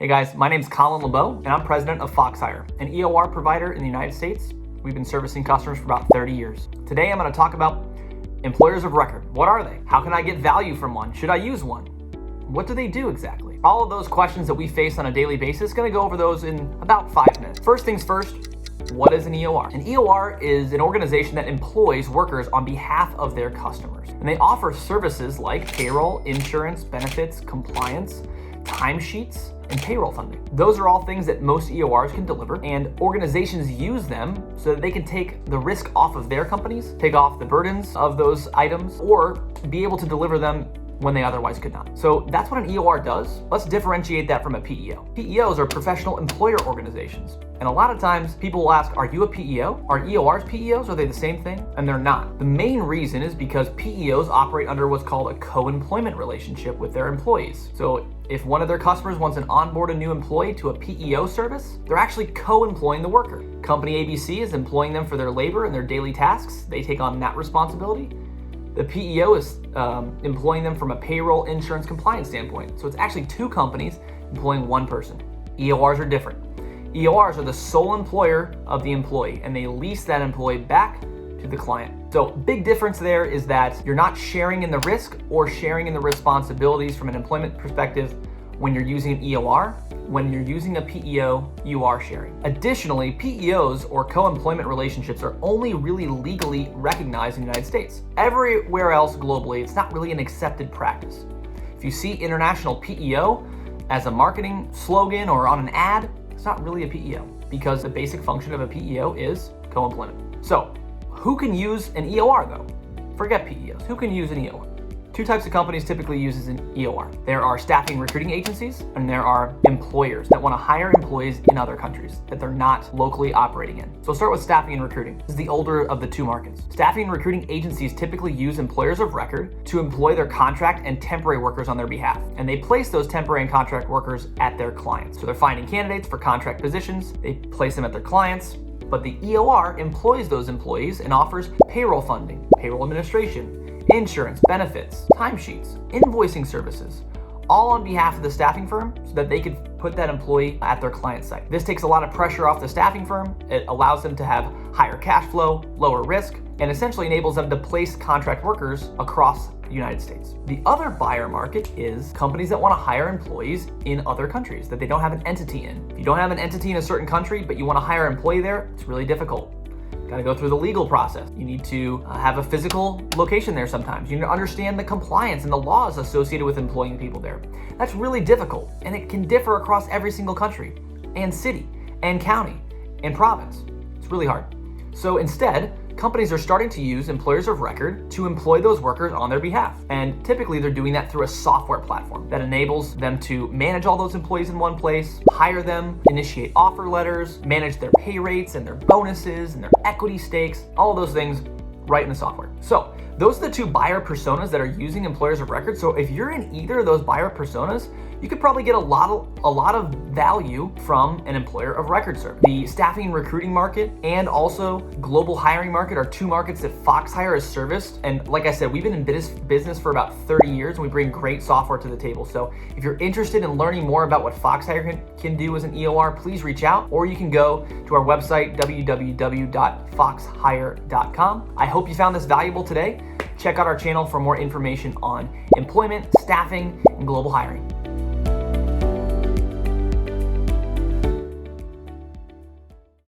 Hey guys, my name's Colin LeBeau, and I'm president of FoxHire, an EOR provider in the United States. We've been servicing customers for about 30 years. Today I'm going to talk about employers of record. What are they? How can I get value from one? Should I use one? What do they do exactly? All of those questions that we face on a daily basis, going to go over those in about 5 minutes. First things first, what is an EOR? An EOR is an organization that employs workers on behalf of their customers. And they offer services like payroll, insurance, benefits, compliance, timesheets, and payroll funding. Those are all things that most EORs can deliver, and organizations use them so that they can take the risk off of their companies, take off the burdens of those items, or be able to deliver them when they otherwise could not. So that's what an EOR does. Let's differentiate that from a PEO. PEOs are professional employer organizations. And a lot of times people will ask, are you a PEO? Are EORs PEOs? Are they the same thing? And they're not. The main reason is because PEOs operate under what's called a co-employment relationship with their employees. So if one of their customers wants to onboard a new employee to a PEO service, they're actually co-employing the worker. Company ABC is employing them for their labor and their daily tasks. They take on that responsibility. The PEO is employing them from a payroll, insurance, compliance standpoint. So it's actually two companies employing one person. EORs are different. EORs are the sole employer of the employee, and they lease that employee back to the client. So big difference there is that you're not sharing in the risk or sharing in the responsibilities from an employment perspective when you're using an EOR. When you're using a PEO, you are sharing. Additionally, PEOs or co-employment relationships are only really legally recognized in the United States. Everywhere else globally, it's not really an accepted practice. If you see international PEO as a marketing slogan or on an ad, it's not really a PEO because the basic function of a PEO is co-employment. So who can use an EOR though? Forget PEOs. Who can use an EOR? Two types of companies typically use an EOR. There are staffing recruiting agencies, and there are employers that want to hire employees in other countries that they're not locally operating in. So we'll start with staffing and recruiting. This is the older of the two markets. Staffing and recruiting agencies typically use employers of record to employ their contract and temporary workers on their behalf. And they place those temporary and contract workers at their clients. So they're finding candidates for contract positions, they place them at their clients, but the EOR employs those employees and offers payroll funding, payroll administration, insurance, benefits, timesheets, invoicing services, all on behalf of the staffing firm so that they could put that employee at their client site. This takes a lot of pressure off the staffing firm. It allows them to have higher cash flow, lower risk, and essentially enables them to place contract workers across the United States. The other buyer market is companies that want to hire employees in other countries that they don't have an entity in. If you don't have an entity in a certain country, but you want to hire an employee there, it's really difficult. Got to go through the legal process. You need to have a physical location there sometimes. You need to understand the compliance and the laws associated with employing people there. That's really difficult, and it can differ across every single country and city and county and province. It's really hard. So instead, companies are starting to use employers of record to employ those workers on their behalf. And typically they're doing that through a software platform that enables them to manage all those employees in one place, hire them, initiate offer letters, manage their pay rates and their bonuses and their equity stakes, all of those things right in the software. So those are the two buyer personas that are using employers of record. So if you're in either of those buyer personas, you could probably get a lot of value from an employer of record service. The staffing and recruiting market and also global hiring market are two markets that FoxHire has serviced. And like I said, we've been in business for about 30 years and we bring great software to the table. So if you're interested in learning more about what FoxHire can do as an EOR, please reach out, or you can go to our website, www.foxhire.com. I hope you found this valuable today. Check out our channel for more information on employment, staffing, and global hiring.